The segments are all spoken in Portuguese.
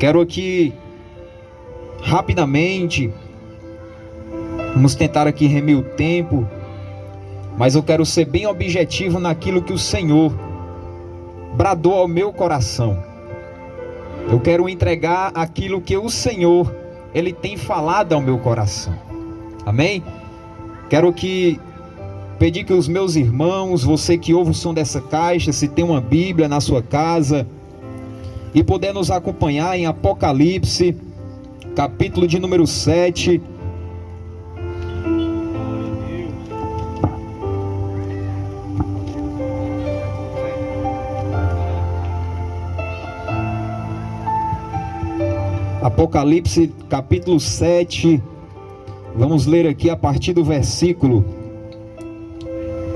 Quero aqui, rapidamente, vamos tentar aqui remir o tempo, mas eu quero ser bem objetivo naquilo que o Senhor bradou ao meu coração. Eu quero entregar aquilo que o Senhor, Ele tem falado ao meu coração. Amém? Quero aqui pedir que os meus irmãos, você que ouve o som dessa caixa, se tem uma Bíblia na sua casa, e puder nos acompanhar em Apocalipse, capítulo de número 7. Apocalipse, capítulo 7. Vamos ler aqui a partir do versículo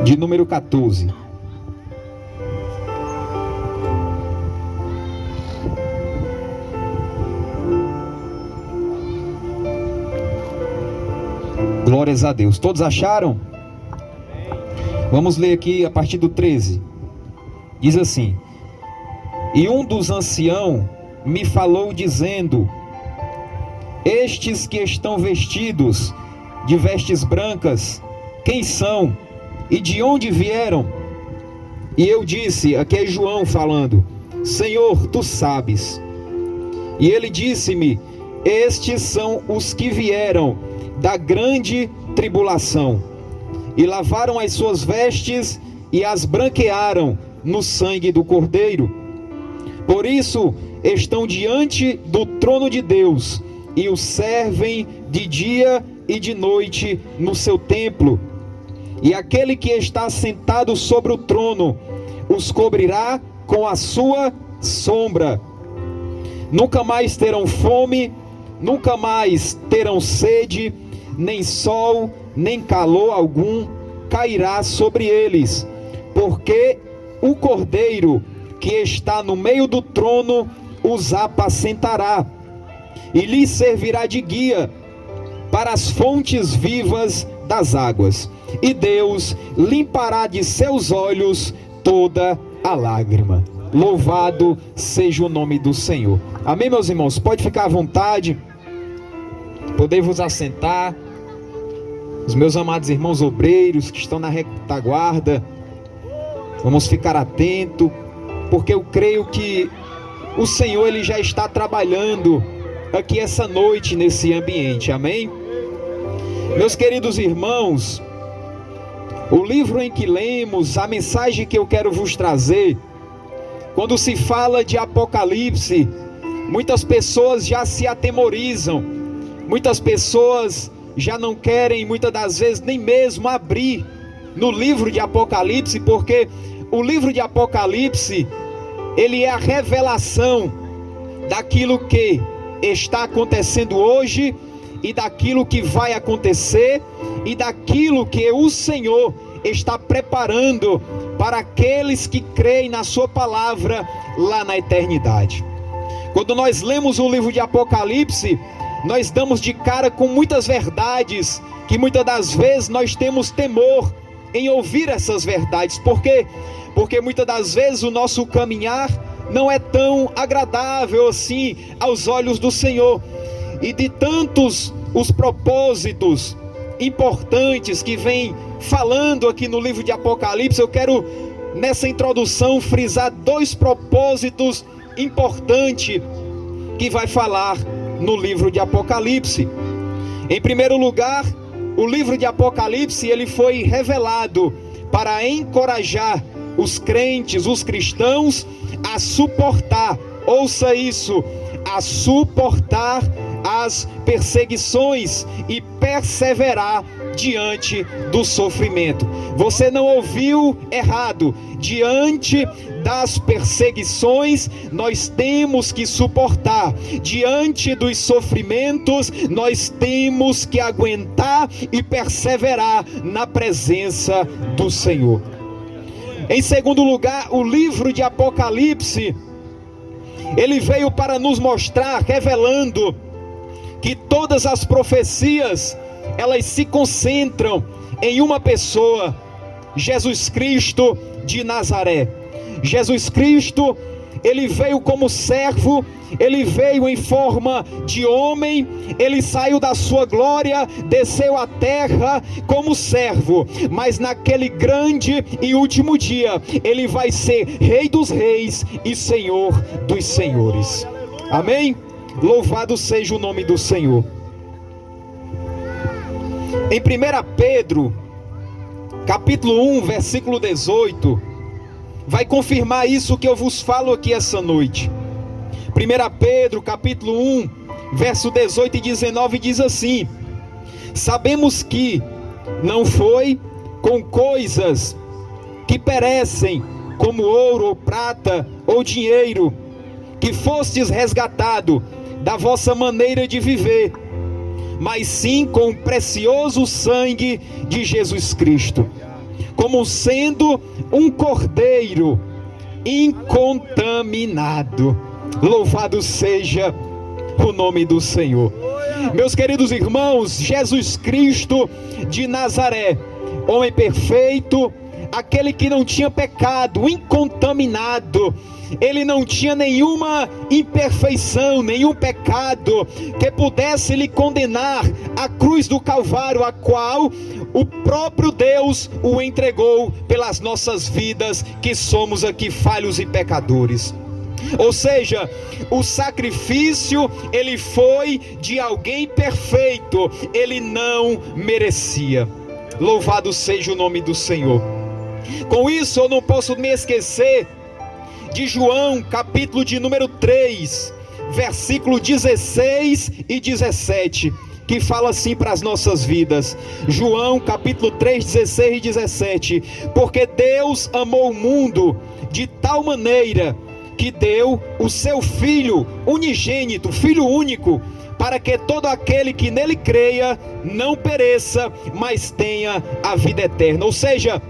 de número 14. Glórias a Deus. Todos acharam? Vamos ler aqui a partir do 13. Diz assim: E um dos anciãos me falou dizendo: Estes que estão vestidos de vestes brancas, quem são e de onde vieram? E eu disse, aqui é João falando: Senhor, tu sabes. E ele disse-me: Estes são os que vieram da grande tribulação, e lavaram as suas vestes e as branquearam no sangue do Cordeiro. Por isso estão diante do trono de Deus, e o servem de dia e de noite no seu templo. E aquele que está sentado sobre o trono os cobrirá com a sua sombra. Nunca mais terão fome, nunca mais terão sede, nem sol, nem calor algum cairá sobre eles, porque o Cordeiro que está no meio do trono os apacentará, e lhes servirá de guia para as fontes vivas das águas, e Deus limpará de seus olhos toda a lágrima. Louvado seja o nome do Senhor. Amém, meus irmãos? Pode ficar à vontade, podem vos assentar. Os meus amados irmãos obreiros que estão na retaguarda, vamos ficar atentos, porque eu creio que o Senhor, Ele já está trabalhando aqui essa noite nesse ambiente, amém? Meus queridos irmãos, o livro em que lemos, a mensagem que eu quero vos trazer, quando se fala de Apocalipse, muitas pessoas já se atemorizam, muitas pessoas já não querem, muitas das vezes, nem mesmo abrir no livro de Apocalipse, porque o livro de Apocalipse, ele é a revelação daquilo que está acontecendo hoje, e daquilo que vai acontecer, e daquilo que o Senhor está preparando para aqueles que creem na sua palavra lá na eternidade. Quando nós lemos o livro de Apocalipse, nós damos de cara com muitas verdades, que muitas das vezes nós temos temor em ouvir essas verdades. Por quê? Porque muitas das vezes o nosso caminhar não é tão agradável assim aos olhos do Senhor. E de tantos os propósitos importantes que vem falando aqui no livro de Apocalipse, eu quero nessa introdução frisar dois propósitos importantes que vai falar no livro de Apocalipse. Em primeiro lugar, o livro de Apocalipse, ele foi revelado para encorajar os crentes, os cristãos, a suportar, ouça isso, a suportar as perseguições e perseverar diante do sofrimento. Você não ouviu errado. Diante das perseguições, nós temos que suportar. Diante dos sofrimentos, nós temos que aguentar e perseverar na presença do Senhor. Em segundo lugar, o livro de Apocalipse, ele veio para nos mostrar, revelando que todas as profecias, elas se concentram em uma pessoa, Jesus Cristo de Nazaré. Jesus Cristo ele veio como servo, ele veio em forma de homem, ele saiu da sua glória, desceu à terra como servo, mas naquele grande e último dia, ele vai ser Rei dos Reis e Senhor dos Senhores. Amém? Louvado seja o nome do Senhor. Em 1 Pedro, capítulo 1, versículo 18, vai confirmar isso que eu vos falo aqui essa noite. 1 Pedro, capítulo 1, verso 18 e 19 diz assim: sabemos que não foi com coisas que perecem, como ouro ou prata ou dinheiro, que fostes resgatado da vossa maneira de viver, mas sim com o precioso sangue de Jesus Cristo, como sendo um cordeiro incontaminado. Louvado seja o nome do Senhor. Meus queridos irmãos, Jesus Cristo de Nazaré, homem perfeito, aquele que não tinha pecado, incontaminado, ele não tinha nenhuma imperfeição, nenhum pecado que pudesse lhe condenar à cruz do Calvário, a qual o próprio Deus o entregou pelas nossas vidas, que somos aqui falhos e pecadores. Ou seja, o sacrifício, ele foi de alguém perfeito, ele não merecia. Louvado seja o nome do Senhor. Com isso eu não posso me esquecer de João, capítulo de número 3, versículo 16 e 17, que fala assim para as nossas vidas. João, capítulo 3, 16 e 17: porque Deus amou o mundo de tal maneira que deu o seu Filho unigênito, Filho único, para que todo aquele que nele creia não pereça, mas tenha a vida eterna. Ou seja,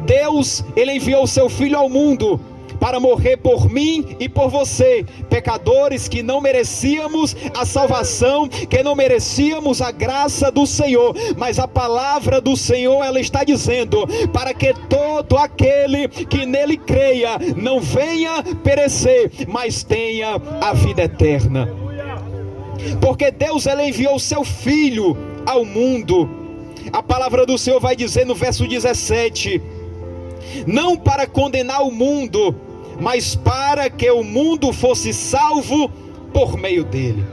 Deus, ele enviou o seu Filho ao mundo para morrer por mim e por você, pecadores que não merecíamos a salvação, que não merecíamos a graça do Senhor, mas a palavra do Senhor, ela está dizendo, para que todo aquele que nele creia, não venha perecer, mas tenha a vida eterna. Porque Deus, ele enviou o seu Filho ao mundo. A palavra do Senhor vai dizer no verso 17, não para condenar o mundo, mas para que o mundo fosse salvo por meio dele.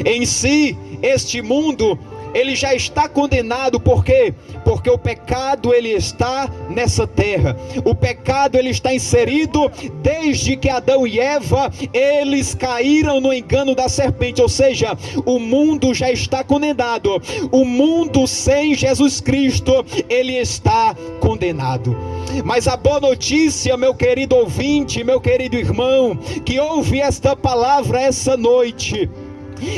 Em si, este mundo, ele já está condenado. Por quê? Porque o pecado, ele está nessa terra. O pecado, ele está inserido desde que Adão e Eva, eles caíram no engano da serpente. Ou seja, o mundo já está condenado. O mundo sem Jesus Cristo, ele está condenado. Mas a boa notícia, meu querido ouvinte, meu querido irmão, que ouve esta palavra essa noite,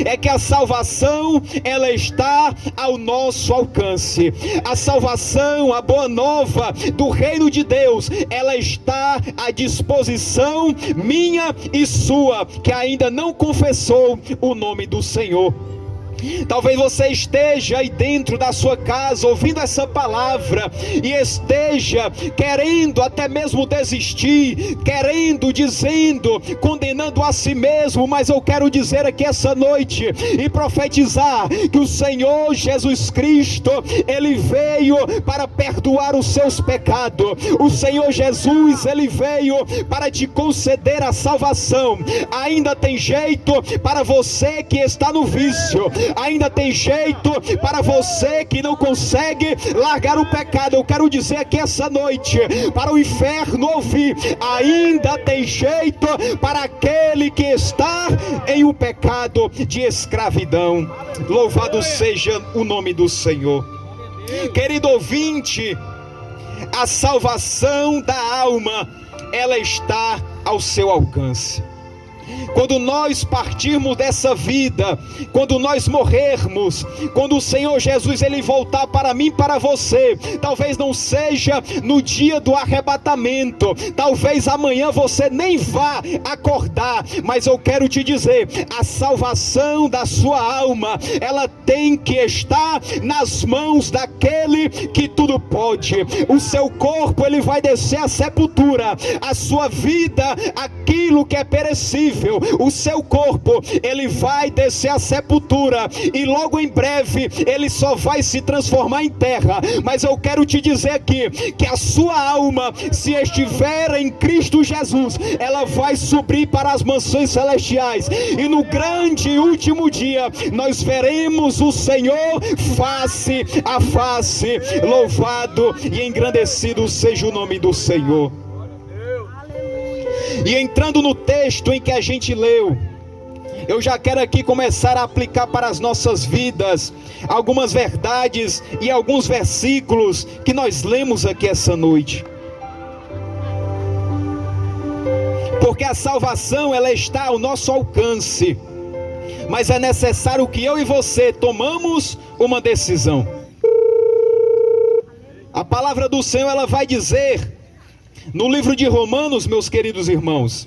é que a salvação, ela está ao nosso alcance. A salvação, a boa nova do reino de Deus, ela está à disposição minha e sua, que ainda não confessou o nome do Senhor. Talvez você esteja aí dentro da sua casa ouvindo essa palavra e esteja querendo até mesmo desistir, dizendo, condenando a si mesmo. Mas eu quero dizer aqui essa noite e profetizar que o Senhor Jesus Cristo, ele veio para perdoar os seus pecados. O Senhor Jesus, ele veio para te conceder a salvação. Ainda tem jeito para você que está no vício, ainda tem jeito para você que não consegue largar o pecado. Eu quero dizer aqui essa noite, para o inferno ouvir, ainda tem jeito para aquele que está em um pecado de escravidão. Louvado seja o nome do Senhor. Querido ouvinte, a salvação da alma, ela está ao seu alcance. Quando nós partirmos dessa vida, quando nós morrermos, quando o Senhor Jesus ele voltar para mim, para você, talvez não seja no dia do arrebatamento, talvez amanhã você nem vá acordar, mas eu quero te dizer, a salvação da sua alma, ela tem que estar nas mãos daquele que tudo pode. O seu corpo ele vai descer à sepultura, a sua vida, aquilo que é perecível, o seu corpo, ele vai descer à sepultura, e logo em breve, ele só vai se transformar em terra. Mas eu quero te dizer aqui, que a sua alma, se estiver em Cristo Jesus, ela vai subir para as mansões celestiais, e no grande e último dia, nós veremos o Senhor face a face. Louvado e engrandecido seja o nome do Senhor. E entrando no texto em que a gente leu, eu já quero aqui começar a aplicar para as nossas vidas algumas verdades e alguns versículos que nós lemos aqui essa noite. Porque a salvação ela está ao nosso alcance, mas é necessário que eu e você tomamos uma decisão. A palavra do Senhor ela vai dizer no livro de Romanos, meus queridos irmãos,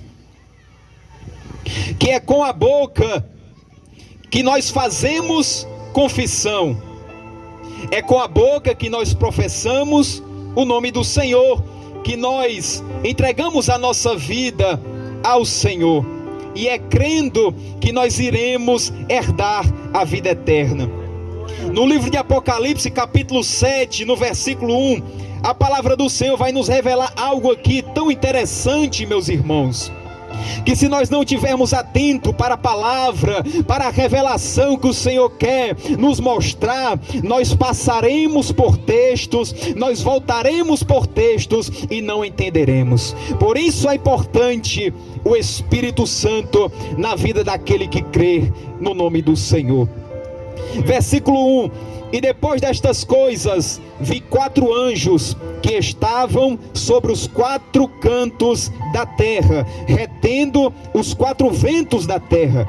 que é com a boca que nós fazemos confissão, é com a boca que nós professamos o nome do Senhor, que nós entregamos a nossa vida ao Senhor, e é crendo que nós iremos herdar a vida eterna. No livro de Apocalipse, capítulo 7, no versículo 1, a palavra do Senhor vai nos revelar algo aqui tão interessante, meus irmãos, que se nós não tivermos atento para a palavra, para a revelação que o Senhor quer nos mostrar, nós passaremos por textos, nós voltaremos por textos e não entenderemos. Por isso é importante o Espírito Santo na vida daquele que crê no nome do Senhor. Versículo 1: E depois destas coisas, vi 4 anjos que estavam sobre os 4 cantos da terra, retendo os 4 ventos da terra,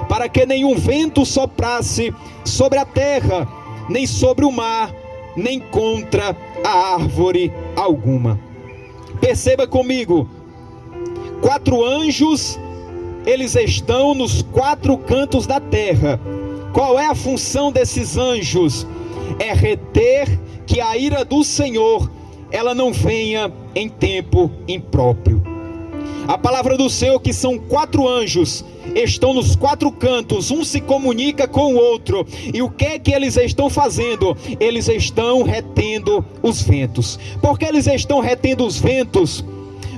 para que nenhum vento soprasse sobre a terra, nem sobre o mar, nem contra a árvore alguma. Perceba comigo, 4 anjos, eles estão nos 4 cantos da terra. Qual é a função desses anjos? É reter que a ira do Senhor, ela não venha em tempo impróprio. A palavra do Senhor, que são 4 anjos, estão nos 4 cantos, um se comunica com o outro, e o que é que eles estão fazendo? Eles estão retendo os ventos. Por que eles estão retendo os ventos?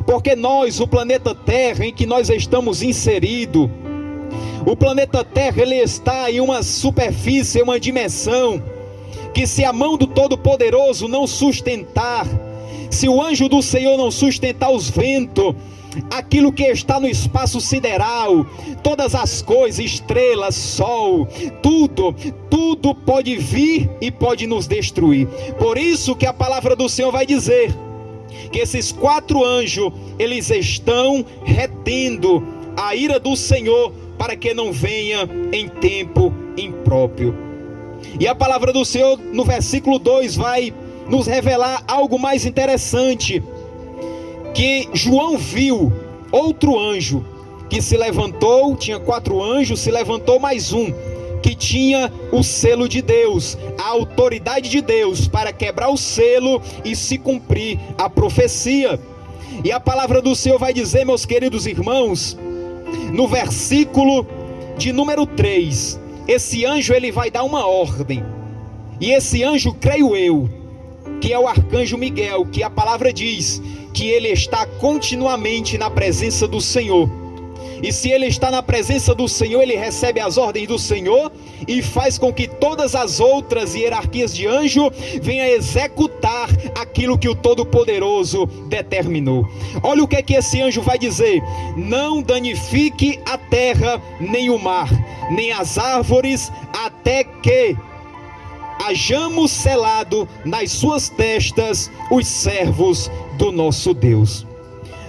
Porque nós, o planeta Terra em que nós estamos inseridos, o planeta Terra ele está em uma superfície, uma dimensão, que se a mão do Todo-Poderoso não sustentar, se o anjo do Senhor não sustentar os ventos, aquilo que está no espaço sideral, todas as coisas, estrelas, sol, tudo pode vir e pode nos destruir. Por isso que a palavra do Senhor vai dizer que esses 4 anjos, eles estão retendo a ira do Senhor, para que não venha em tempo impróprio. E a palavra do Senhor no versículo 2 vai nos revelar algo mais interessante, que João viu outro anjo que se levantou, tinha 4 anjos, se levantou mais um, que tinha o selo de Deus, a autoridade de Deus, para quebrar o selo e se cumprir a profecia. E a palavra do Senhor vai dizer, meus queridos irmãos, no versículo de número 3, esse anjo ele vai dar uma ordem, e esse anjo, creio eu, que é o arcanjo Miguel, que a palavra diz que ele está continuamente na presença do Senhor. E se ele está na presença do Senhor, ele recebe as ordens do Senhor e faz com que todas as outras hierarquias de anjo venham executar aquilo que o Todo-Poderoso determinou. Olha o que é que esse anjo vai dizer: não danifique a terra, nem o mar, nem as árvores, até que hajamos selado nas suas testas os servos do nosso Deus.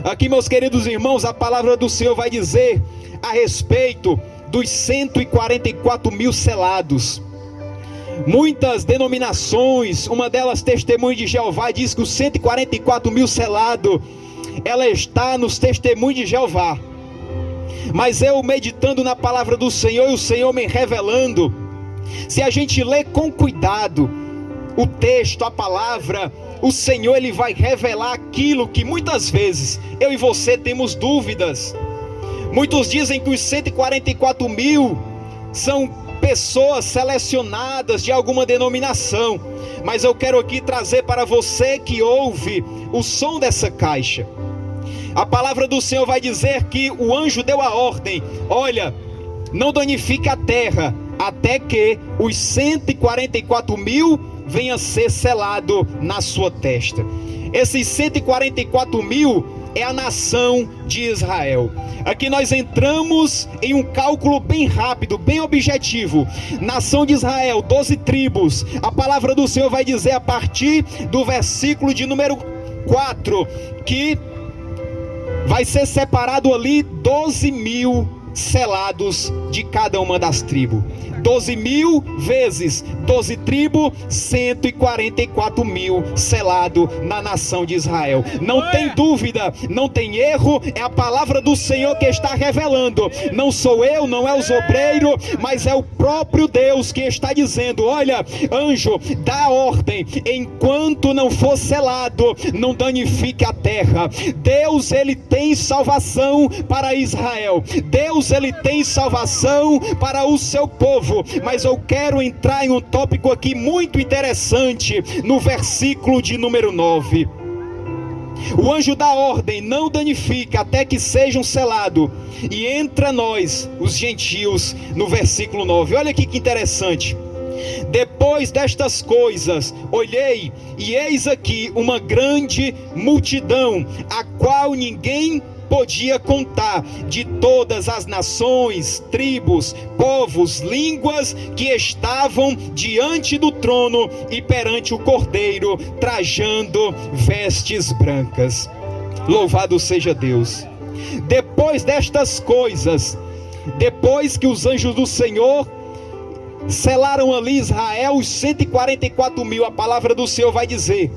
Aqui, meus queridos irmãos, a palavra do Senhor vai dizer a respeito dos 144 mil selados. Muitas denominações, uma delas Testemunho de Jeová, diz que os 144 mil selados, ela está nos Testemunhos de Jeová. Mas eu meditando na palavra do Senhor e o Senhor me revelando, se a gente lê com cuidado o texto, a palavra, o Senhor ele vai revelar aquilo que muitas vezes eu e você temos dúvidas. Muitos dizem que os 144 mil são pessoas selecionadas de alguma denominação, mas eu quero aqui trazer para você que ouve o som dessa caixa. A palavra do Senhor vai dizer que o anjo deu a ordem: olha, não danifique a terra, até que os 144 mil venha ser selado na sua testa. Esses 144 mil é a nação de Israel. Aqui nós entramos em um cálculo bem rápido, bem objetivo. Nação de Israel, 12 tribos. A palavra do Senhor vai dizer a partir do versículo de número 4, que vai ser separado ali 12 mil selados de cada uma das tribos. 12 mil vezes 12 tribos, 144 mil selado na nação de Israel. Não tem dúvida, não tem erro, é a palavra do Senhor que está revelando. Não sou eu, não é os obreiros, mas é o próprio Deus que está dizendo: olha, anjo, dá ordem, enquanto não for selado, não danifique a terra. Deus ele tem salvação para Israel, Deus ele tem salvação para o seu povo. Mas eu quero entrar em um tópico aqui muito interessante, no versículo de número 9. O anjo dá ordem: não danifica até que sejam selados, e entra nós, os gentios, no versículo 9. Olha aqui que interessante. Depois destas coisas, olhei, e eis aqui uma grande multidão, a qual ninguém podia contar, de todas as nações, tribos, povos, línguas, que estavam diante do trono e perante o Cordeiro, trajando vestes brancas. Louvado seja Deus. Depois destas coisas, depois que os anjos do Senhor selaram ali Israel, os 144 mil, a palavra do Senhor vai dizer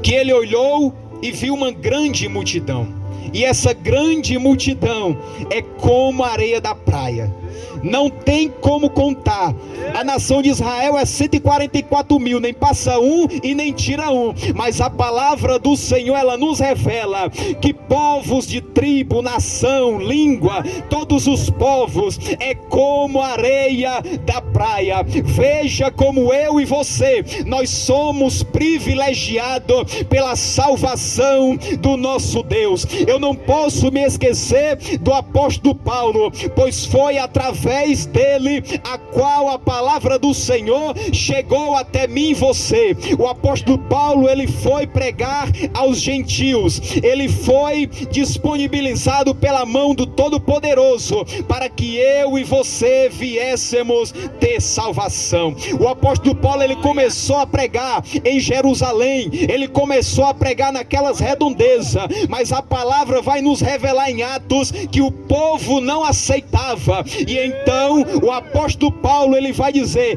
que ele olhou e viu uma grande multidão. E essa grande multidão é como a areia da praia, não tem como contar. A nação de Israel é 144 mil, nem passa um e nem tira um. Mas a palavra do Senhor, ela nos revela que povos de tribo, nação, língua, todos os povos é como a areia da praia. Veja como eu e você, nós somos privilegiados pela salvação do nosso Deus. Eu não posso me esquecer do apóstolo Paulo, pois foi através dele a qual a palavra do Senhor chegou até mim e você. O apóstolo Paulo, ele foi pregar aos gentios, ele foi disponibilizado pela mão do Todo-Poderoso para que eu e você viéssemos ter salvação. O apóstolo Paulo, ele começou a pregar em Jerusalém, ele começou a pregar naquelas redondezas, mas a palavra vai nos revelar em Atos que o povo não aceitava. E então o apóstolo Paulo, ele vai dizer: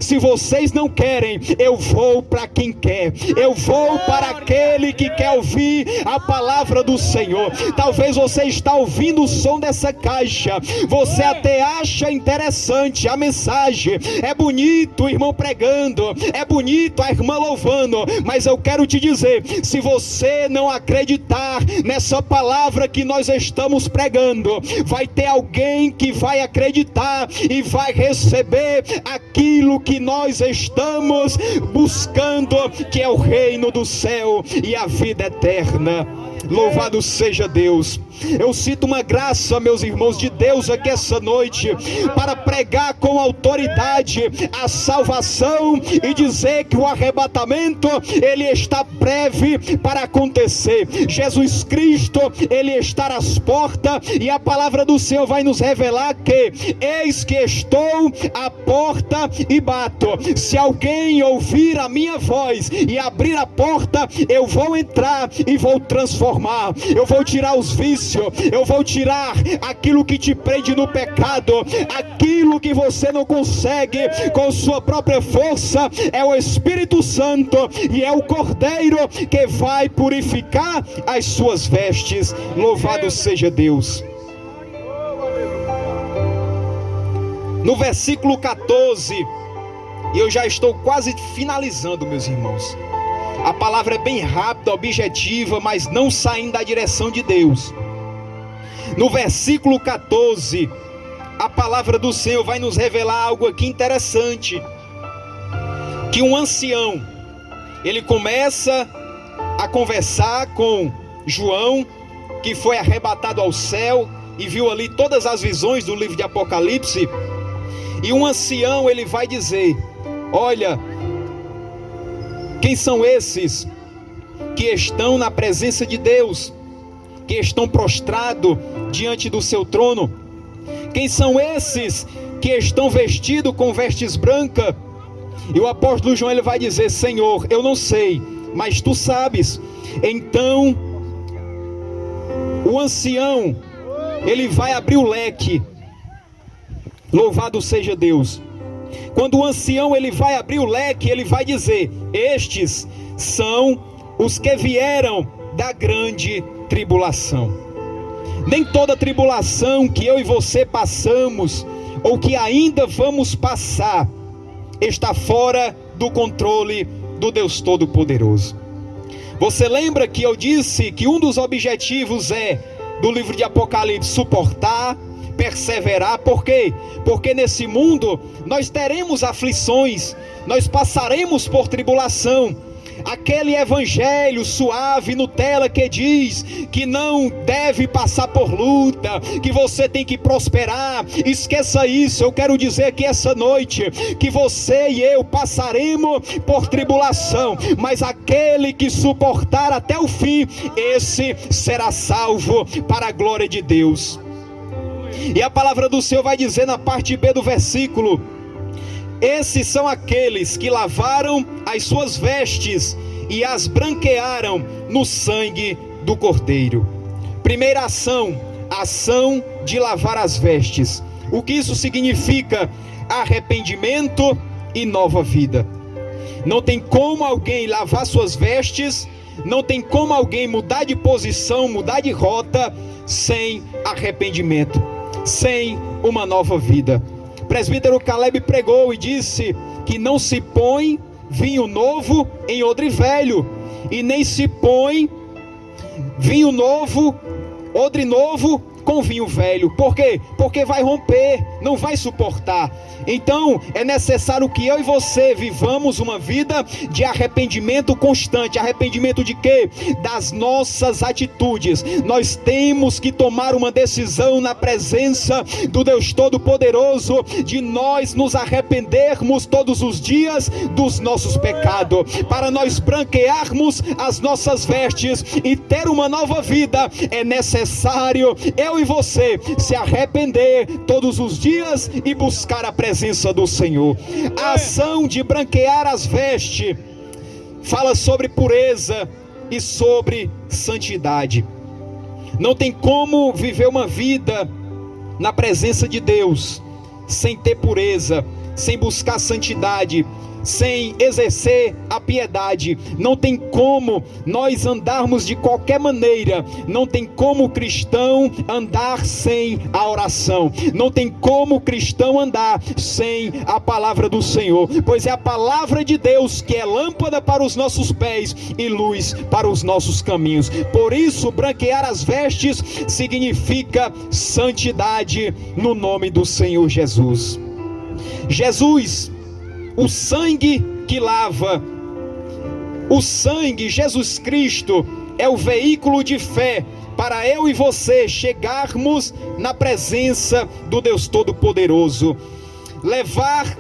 se vocês não querem, eu vou para quem quer, eu vou para aquele que quer ouvir a palavra do Senhor. Talvez você está ouvindo o som dessa caixa, você até acha interessante a mensagem, é bonito o irmão pregando, é bonito a irmã louvando, mas eu quero te dizer, se você não acreditar nessa palavra que nós estamos pregando, vai ter alguém que vai acreditar e vai receber aquilo que nós estamos buscando, que é o reino do céu e a vida eterna. Louvado seja Deus. Eu sinto uma graça, meus irmãos, de Deus aqui essa noite, para pregar com autoridade a salvação e dizer que o arrebatamento, ele está breve para acontecer. Jesus Cristo, ele está às portas, e a palavra do Senhor vai nos revelar que: eis que estou à porta e bato. Se alguém ouvir a minha voz e abrir a porta, eu vou entrar e vou transformar transformar, eu vou tirar os vícios, eu vou tirar aquilo que te prende no pecado, aquilo que você não consegue com sua própria força. É o Espírito Santo e é o Cordeiro que vai purificar as suas vestes. Louvado seja Deus. No versículo 14, e eu já estou quase finalizando, meus irmãos. A palavra é bem rápida, objetiva, mas não saindo da direção de Deus. No versículo 14, a palavra do Senhor vai nos revelar algo aqui interessante. Que um ancião, ele começa a conversar com João, que foi arrebatado ao céu e viu ali todas as visões do livro de Apocalipse. E um ancião, ele vai dizer: olha, quem são esses que estão na presença de Deus, que estão prostrados diante do seu trono? Quem são esses que estão vestidos com vestes brancas? E o apóstolo João, ele vai dizer: Senhor, eu não sei, mas tu sabes. Então o ancião, ele vai abrir o leque. Louvado seja Deus. Quando o ancião, ele vai abrir o leque, ele vai dizer: estes são os que vieram da grande tribulação. Nem toda tribulação que eu e você passamos, ou que ainda vamos passar, está fora do controle do Deus Todo-Poderoso. Você lembra que eu disse que um dos objetivos do livro de Apocalipse, suportar, perseverar? Por quê? Porque nesse mundo nós teremos aflições, nós passaremos por tribulação. Aquele evangelho suave, Nutella, que diz que não deve passar por luta, que você tem que prosperar, esqueça isso. Eu quero dizer que essa noite, que você e eu passaremos por tribulação, mas aquele que suportar até o fim, esse será salvo para a glória de Deus. E a palavra do Senhor vai dizer na parte B do versículo: esses são aqueles que lavaram as suas vestes e as branquearam no sangue do Cordeiro. Primeira ação, ação de lavar as vestes. O que isso significa? Arrependimento e nova vida. Não tem como alguém lavar suas vestes, não tem como alguém mudar de posição, mudar de rota, sem arrependimento, sem uma nova vida. O presbítero Caleb pregou e disse que não se põe vinho novo em odre velho, e nem se põe vinho novo, odre novo com vinho velho. Por quê? Porque vai romper, não vai suportar. Então é necessário que eu e você vivamos uma vida de arrependimento constante. Arrependimento de quê? Das nossas atitudes. Nós temos que tomar uma decisão na presença do Deus Todo-Poderoso, de nós nos arrependermos todos os dias dos nossos pecados, para nós branquearmos as nossas vestes e ter uma nova vida. É necessário eu e você se arrepender todos os dias e buscar a presença do Senhor. A ação de branquear as vestes fala sobre pureza e sobre santidade. Não tem como viver uma vida na presença de Deus sem ter pureza, sem buscar santidade, sem exercer a piedade. Não tem como nós andarmos de qualquer maneira. Não tem como o cristão andar sem a oração. Não tem como o cristão andar sem a palavra do Senhor, pois é a palavra de Deus que é lâmpada para os nossos pés e luz para os nossos caminhos. Por isso, branquear as vestes significa santidade no nome do Senhor Jesus. Jesus, o sangue que lava, o sangue, Jesus Cristo, é o veículo de fé para eu e você chegarmos na presença do Deus Todo-Poderoso. Levar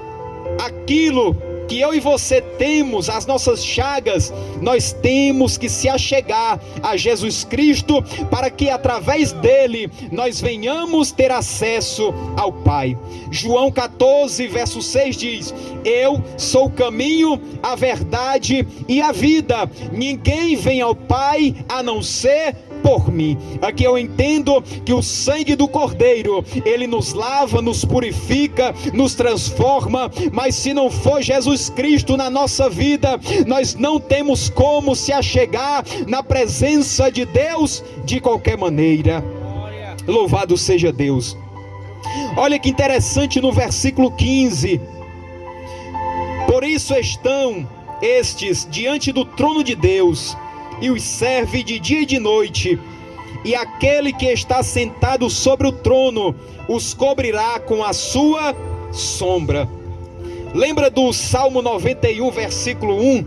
aquilo que eu e você temos, as nossas chagas, nós temos que se achegar a Jesus Cristo, para que através dele nós venhamos ter acesso ao Pai. João 14 verso 6 diz: eu sou o caminho, a verdade e a vida, ninguém vem ao Pai a não ser por mim. Aqui eu entendo que o sangue do Cordeiro, ele nos lava, nos purifica, nos transforma, mas se não for Jesus Cristo na nossa vida, nós não temos como se achegar na presença de Deus de qualquer maneira. Louvado seja Deus. Olha que interessante no versículo 15: por isso estão estes diante do trono de Deus, e os serve de dia e de noite, e aquele que está sentado sobre o trono os cobrirá com a sua sombra. Lembra do Salmo 91, versículo 1,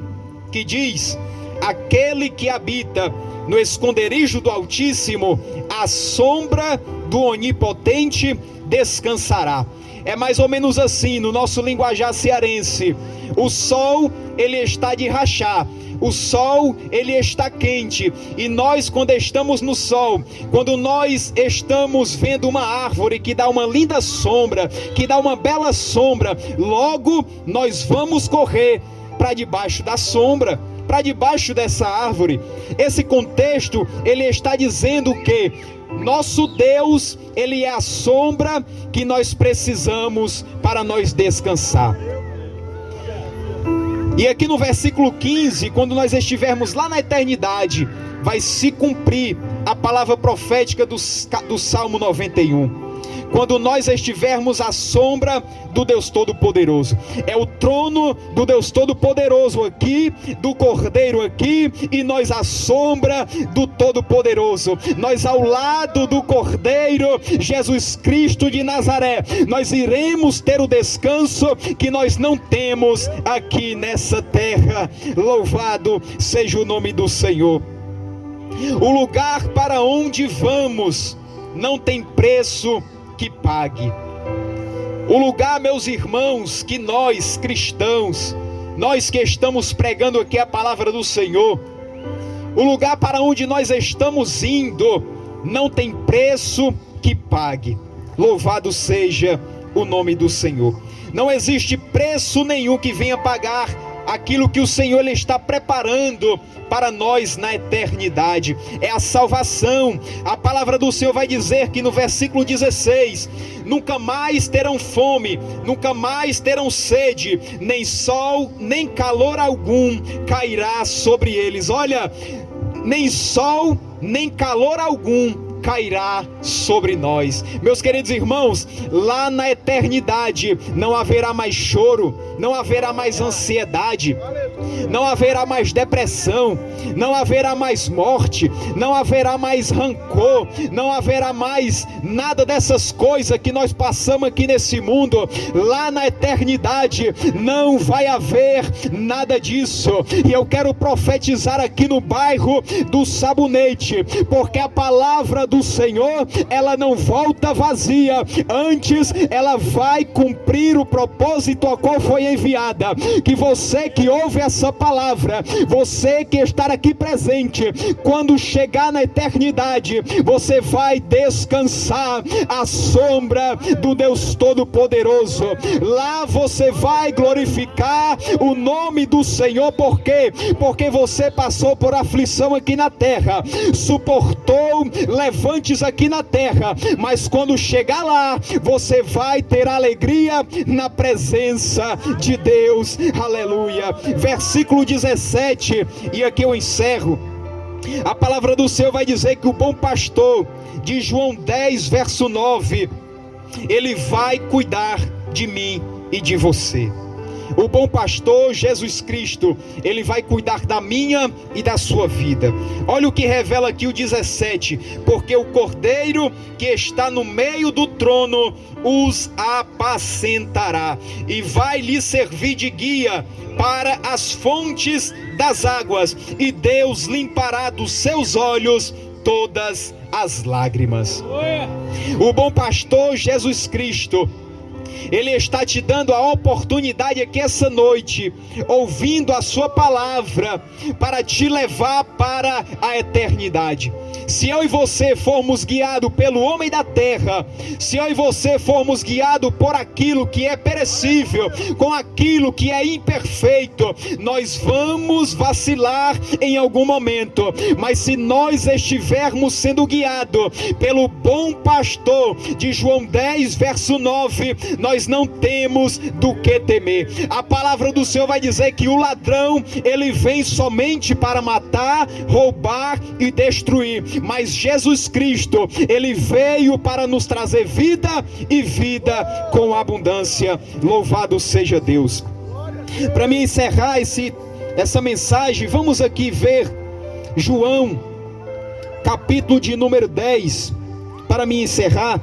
que diz: aquele que habita no esconderijo do Altíssimo, à sombra do Onipotente descansará. É mais ou menos assim no nosso linguajar cearense: o sol, ele está de rachar, o sol, ele está quente, e nós, quando estamos no sol, quando nós estamos vendo uma árvore que dá uma linda sombra, que dá uma bela sombra, logo nós vamos correr para debaixo da sombra, para debaixo dessa árvore. Esse contexto, ele está dizendo que nosso Deus, ele é a sombra que nós precisamos para nós descansar. E aqui no versículo 15, quando nós estivermos lá na eternidade, vai se cumprir a palavra profética do Salmo 91. Quando nós estivermos à sombra do Deus Todo-Poderoso. É o trono do Deus Todo-Poderoso aqui, do Cordeiro aqui, e nós à sombra do Todo-Poderoso. Nós ao lado do Cordeiro, Jesus Cristo de Nazaré. Nós iremos ter o descanso que nós não temos aqui nessa terra. Louvado seja o nome do Senhor. O lugar para onde vamos não tem preço que pague. O lugar, meus irmãos, que nós cristãos, nós que estamos pregando aqui a palavra do Senhor, o lugar para onde nós estamos indo não tem preço que pague. Louvado seja o nome do Senhor. Não existe preço nenhum que venha pagar aquilo que o Senhor ele está preparando para nós na eternidade. É a salvação. A palavra do Senhor vai dizer que no versículo 16: nunca mais terão fome, nunca mais terão sede, nem sol, nem calor algum cairá sobre eles. Olha, nem sol, nem calor algum cairá sobre nós. Meus queridos irmãos, lá na eternidade não haverá mais choro, não haverá mais ansiedade, não haverá mais depressão, não haverá mais morte, não haverá mais rancor, não haverá mais nada dessas coisas que nós passamos aqui nesse mundo. Lá na eternidade não vai haver nada disso. E eu quero profetizar aqui no bairro do Sabonete, porque a palavra do Senhor, ela não volta vazia, antes ela vai cumprir o propósito a qual foi enviada. Que você que ouve essa palavra, você que está aqui presente, quando chegar na eternidade, você vai descansar à sombra do Deus Todo-Poderoso. Lá você vai glorificar o nome do Senhor. Por quê? Porque você passou por aflição aqui na terra, suportou levantes aqui na terra, mas quando chegar lá, você vai ter alegria na presença de Deus. Aleluia. Versículo 17, e aqui eu encerro. A palavra do Senhor vai dizer que o bom pastor, de João 10, verso 9, ele vai cuidar de mim e de você. O bom pastor, Jesus Cristo, ele vai cuidar da minha e da sua vida. Olha o que revela aqui o 17: porque o Cordeiro que está no meio do trono os apacentará, e vai lhe servir de guia para as fontes das águas, e Deus limpará dos seus olhos todas as lágrimas. O bom pastor, Jesus Cristo, ele está te dando a oportunidade aqui essa noite, ouvindo a sua palavra, para te levar para a eternidade. Se eu e você formos guiados pelo homem da terra, se eu e você formos guiados por aquilo que é perecível, com aquilo que é imperfeito, nós vamos vacilar em algum momento. Mas se nós estivermos sendo guiados pelo bom pastor, de João 10, verso 9, nós não temos do que temer. A palavra do Senhor vai dizer que o ladrão, ele vem somente para matar, roubar e destruir. Mas Jesus Cristo, ele veio para nos trazer vida e vida com abundância. Louvado seja Deus. Para mim encerrar essa mensagem, vamos aqui ver João, capítulo de número 10, para me encerrar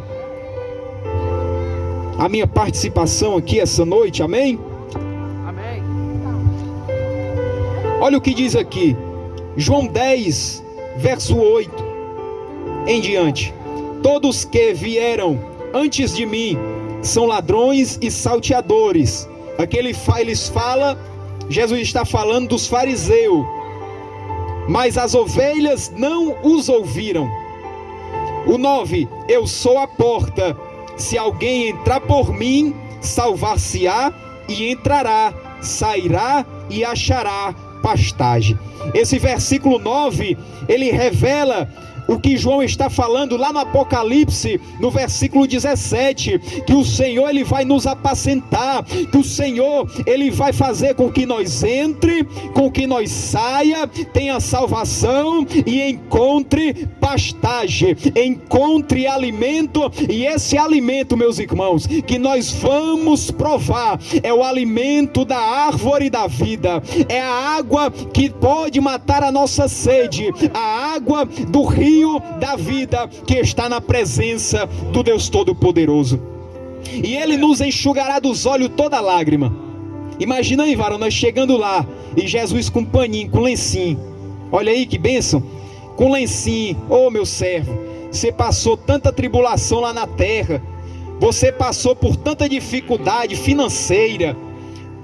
a minha participação aqui essa noite, amém? Amém. Olha o que diz aqui, João 10, verso 8 em diante: todos que vieram antes de mim são ladrões e salteadores. Aqui eles falam, Jesus está falando dos fariseus, mas as ovelhas não os ouviram. O 9: eu sou a porta, se alguém entrar por mim, salvar-se-á, e entrará, sairá e achará pastagem. Esse versículo 9, ele revela o que João está falando lá no Apocalipse, no versículo 17, que o Senhor, ele vai nos apacentar, que o Senhor, ele vai fazer com que nós entre, com que nós saia, tenha salvação e encontre pastagem, encontre alimento. E esse alimento, meus irmãos, que nós vamos provar, é o alimento da árvore da vida, é a água que pode matar a nossa sede, a água do rio da vida, que está na presença do Deus Todo-Poderoso. E ele nos enxugará dos olhos toda lágrima. Imagina aí, varão, nós chegando lá e Jesus com paninho, com lencinho. Olha aí que bênção, com lencinho. Ô meu servo, você passou tanta tribulação lá na terra, você passou por tanta dificuldade financeira.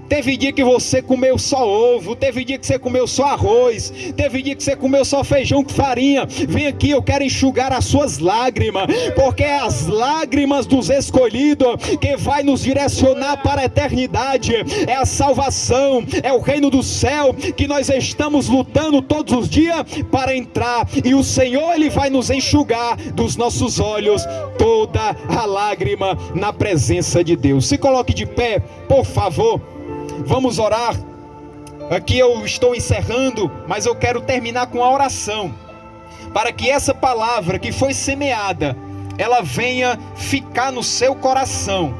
Teve dia que você comeu só ovo, teve dia que você comeu só arroz, teve dia que você comeu só feijão com farinha. Vem aqui, eu quero enxugar as suas lágrimas, porque é as lágrimas dos escolhidos que vai nos direcionar para a eternidade. É a salvação, é o reino do céu que nós estamos lutando todos os dias para entrar. E o Senhor, ele vai nos enxugar dos nossos olhos toda a lágrima na presença de Deus. Se coloque de pé, por favor. Vamos orar. Aqui eu estou encerrando, mas eu quero terminar com a oração, para que essa palavra que foi semeada, ela venha ficar no seu coração.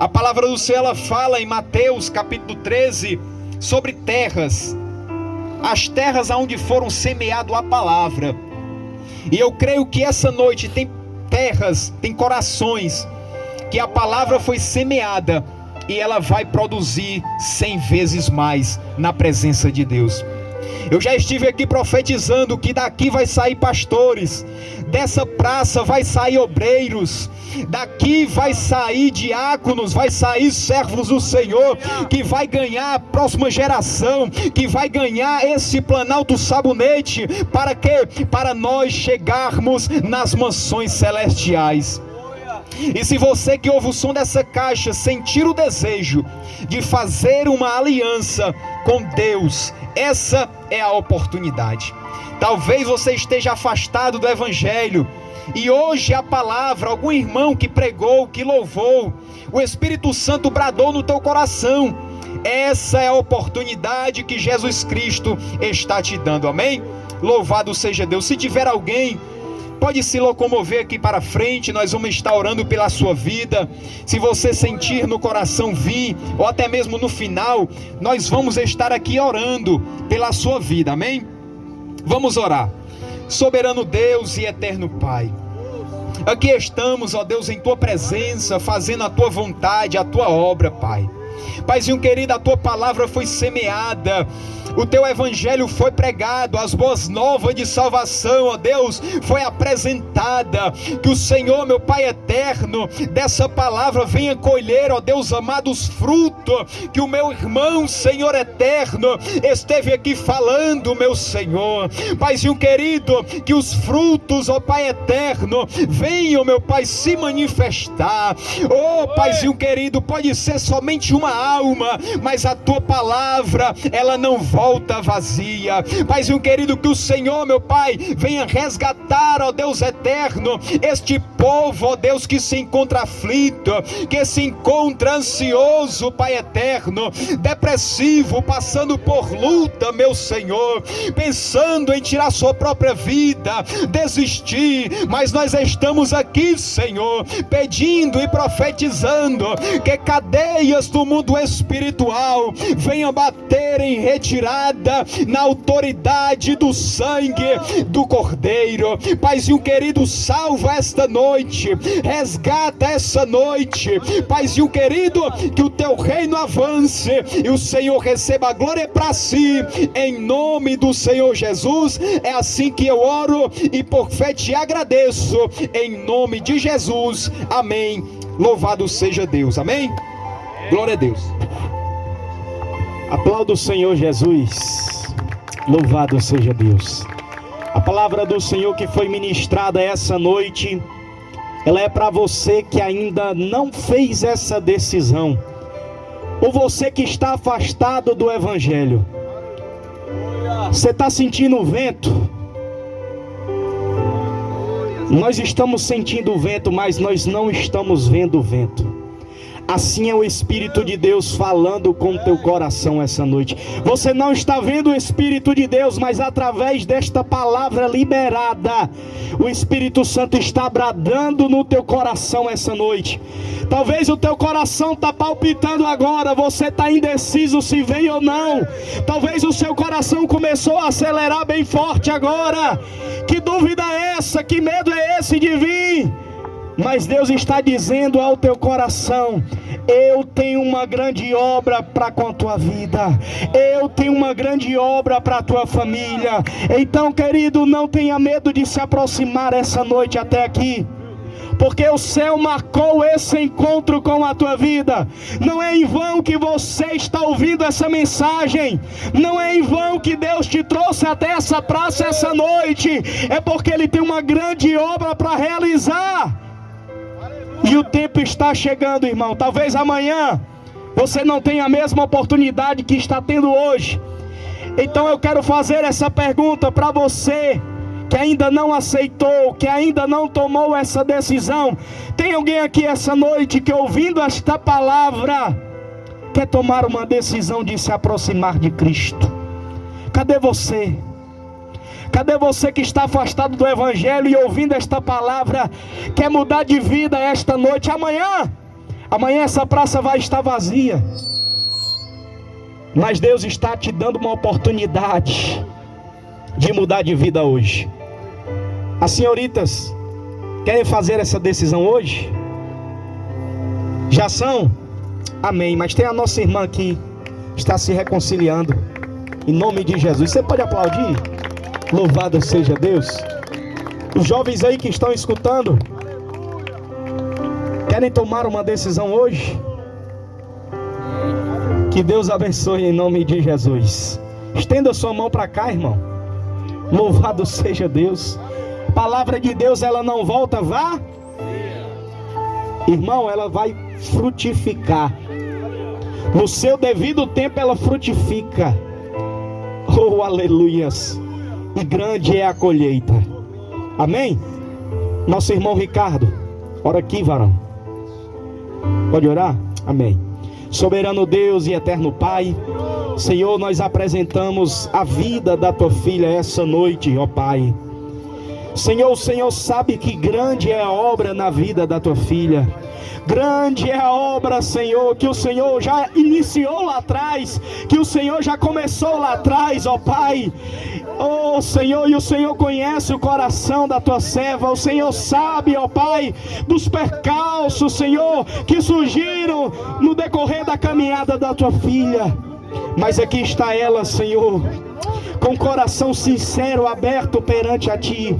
A palavra do Senhor, ela fala em Mateus capítulo 13, sobre terras, as terras aonde foram semeadas a palavra. E eu creio que essa noite tem terras, tem corações, que a palavra foi semeada, e ela vai produzir 100 vezes mais na presença de Deus. Eu já estive aqui profetizando que daqui vai sair pastores, dessa praça vai sair obreiros, daqui vai sair diáconos, vai sair servos do Senhor, que vai ganhar a próxima geração, que vai ganhar esse Planalto Sabonete, para quê? Para nós chegarmos nas mansões celestiais. E se você que ouve o som dessa caixa sentir o desejo de fazer uma aliança com Deus, essa é a oportunidade. Talvez você esteja afastado do Evangelho, e hoje a palavra, algum irmão que pregou, que louvou, o Espírito Santo bradou no teu coração. Essa é a oportunidade que Jesus Cristo está te dando, amém? Louvado seja Deus. Se tiver alguém, pode se locomover aqui para frente, nós vamos estar orando pela sua vida. Se você sentir no coração vir, ou até mesmo no final, nós vamos estar aqui orando pela sua vida, amém? Vamos orar. Soberano Deus e eterno Pai, aqui estamos, ó Deus, em tua presença, fazendo a tua vontade, a tua obra, Pai. Paizinho querido, a tua palavra foi semeada o teu evangelho foi pregado, as boas novas de salvação, ó Deus, foi apresentada. Que o Senhor, meu Pai eterno, dessa palavra venha colher, ó Deus amado, os frutos que o meu irmão, Senhor eterno, esteve aqui falando, meu Senhor. Paizinho querido, que os frutos, ó Pai eterno, venham, meu Pai, se manifestar. Oh, Paizinho querido, pode ser somente uma alma, mas a tua palavra, ela não volta vazia. Paizinho querido, que o Senhor, meu Pai, venha resgatar, ó Deus eterno, este povo, ó Deus, que se encontra aflito, que se encontra ansioso, Pai eterno, depressivo, passando por luta, meu Senhor, pensando em tirar sua própria vida, desistir. Mas nós estamos aqui, Senhor, pedindo e profetizando que cadeias do mundo espiritual venham bater em retirada na autoridade do sangue do Cordeiro. Paizinho querido, salva esta noite, resgata essa noite, Paizinho querido, que o teu reino avance e o Senhor receba a glória para si, em nome do Senhor Jesus. É assim que eu oro e por fé te agradeço, em nome de Jesus, amém. Louvado seja Deus, amém. Glória a Deus. Aplauda o Senhor Jesus. Louvado seja Deus. A palavra do Senhor que foi ministrada essa noite, ela é para você que ainda não fez essa decisão, ou você que está afastado do Evangelho. Você está sentindo o vento? Nós estamos sentindo o vento, mas nós não estamos vendo o vento. Assim é o Espírito de Deus falando com o teu coração essa noite. Você não está vendo o Espírito de Deus, mas através desta palavra liberada, o Espírito Santo está bradando no teu coração essa noite. Talvez o teu coração está palpitando agora, você está indeciso se vem ou não. Talvez o seu coração começou a acelerar bem forte agora. Que dúvida é essa? Que medo é esse de vir? Mas Deus está dizendo ao teu coração: eu tenho uma grande obra para com a tua vida, eu tenho uma grande obra para a tua família. Então, querido, não tenha medo de se aproximar essa noite até aqui, porque o céu marcou esse encontro com a tua vida. Não é em vão que você está ouvindo essa mensagem, não é em vão que Deus te trouxe até essa praça essa noite. É porque Ele tem uma grande obra para realizar. E o tempo está chegando, irmão. Talvez amanhã você não tenha a mesma oportunidade que está tendo hoje. Então eu quero fazer essa pergunta para você que ainda não aceitou, que ainda não tomou essa decisão. Tem alguém aqui essa noite que, ouvindo esta palavra, quer tomar uma decisão de se aproximar de Cristo? Cadê você? Cadê você que está afastado do Evangelho e ouvindo esta palavra, quer mudar de vida esta noite? Amanhã essa praça vai estar vazia, mas Deus está te dando uma oportunidade de mudar de vida hoje. As senhoritas querem fazer essa decisão hoje? Já são? Amém. Mas tem a nossa irmã aqui, está se reconciliando, em nome de Jesus. Você pode aplaudir? Louvado seja Deus. Os jovens aí que estão escutando, querem tomar uma decisão hoje? Que Deus abençoe em nome de Jesus. Estenda sua mão para cá, irmão. Louvado seja Deus. A palavra de Deus, ela não volta, vá. Irmão, ela vai frutificar. No seu devido tempo ela frutifica. Oh, aleluias. E grande é a colheita. Amém? Nosso irmão Ricardo, ora aqui, varão. Pode orar? Amém. Soberano Deus e eterno Pai, Senhor, nós apresentamos a vida da tua filha essa noite, ó Pai. Senhor, o Senhor sabe que grande é a obra na vida da tua filha. Grande é a obra, Senhor, que o Senhor já iniciou lá atrás, que o Senhor já começou lá atrás, ó Pai. Oh Senhor, e o Senhor conhece o coração da tua serva. O Senhor sabe, ó Pai, dos percalços, Senhor, que surgiram no decorrer da caminhada da tua filha. Mas aqui está ela, Senhor, com o coração sincero, aberto perante a Ti,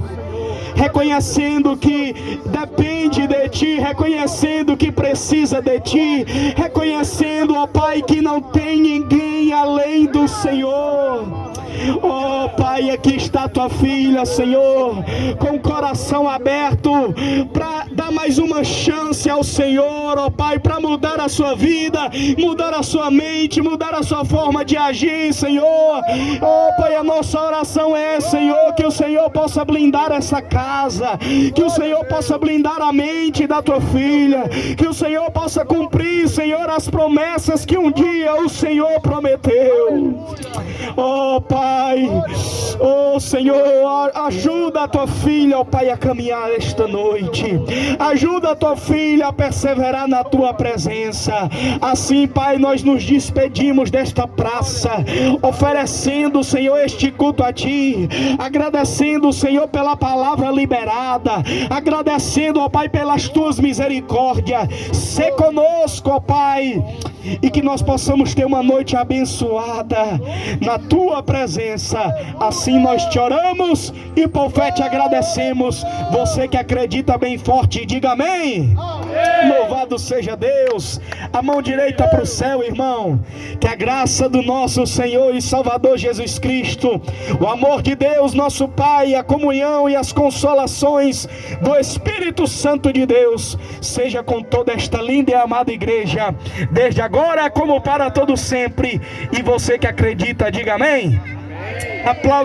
reconhecendo que depende de Ti, reconhecendo que precisa de Ti, reconhecendo, ó Pai, que não tem ninguém além do Senhor. Oh Pai, aqui está tua filha, Senhor, com o coração aberto para dar mais uma chance ao Senhor, ó Pai, para mudar a sua vida, mudar a sua mente, mudar a sua forma de agir, Senhor. Oh Pai, a nossa oração é, Senhor, que o Senhor possa blindar essa casa, que o Senhor possa blindar a mente da tua filha, que o Senhor possa cumprir, Senhor, as promessas que um dia o Senhor prometeu. Oh Pai, oh Senhor, ajuda a tua filha, oh Pai, a caminhar esta noite, ajuda a tua filha a perseverar na tua presença. Assim, Pai, nós nos despedimos desta praça, oferecendo, Senhor, este culto a Ti, agradecendo, Senhor, pela palavra liberada, agradecendo, ó Pai, pelas tuas misericórdias. Sê conosco, ó Pai, e que nós possamos ter uma noite abençoada na tua presença. Assim nós te oramos e por fé te agradecemos. Você que acredita bem forte, diga amém. Louvado seja Deus. A mão direita para o céu, irmão. Que a graça do nosso Senhor e Salvador Jesus Cristo, o amor de Deus nosso Pai, a comunhão e as consolações do Espírito Santo de Deus seja com toda esta linda e amada igreja, desde agora como para todo sempre. E você que acredita, diga amém. Aplauda.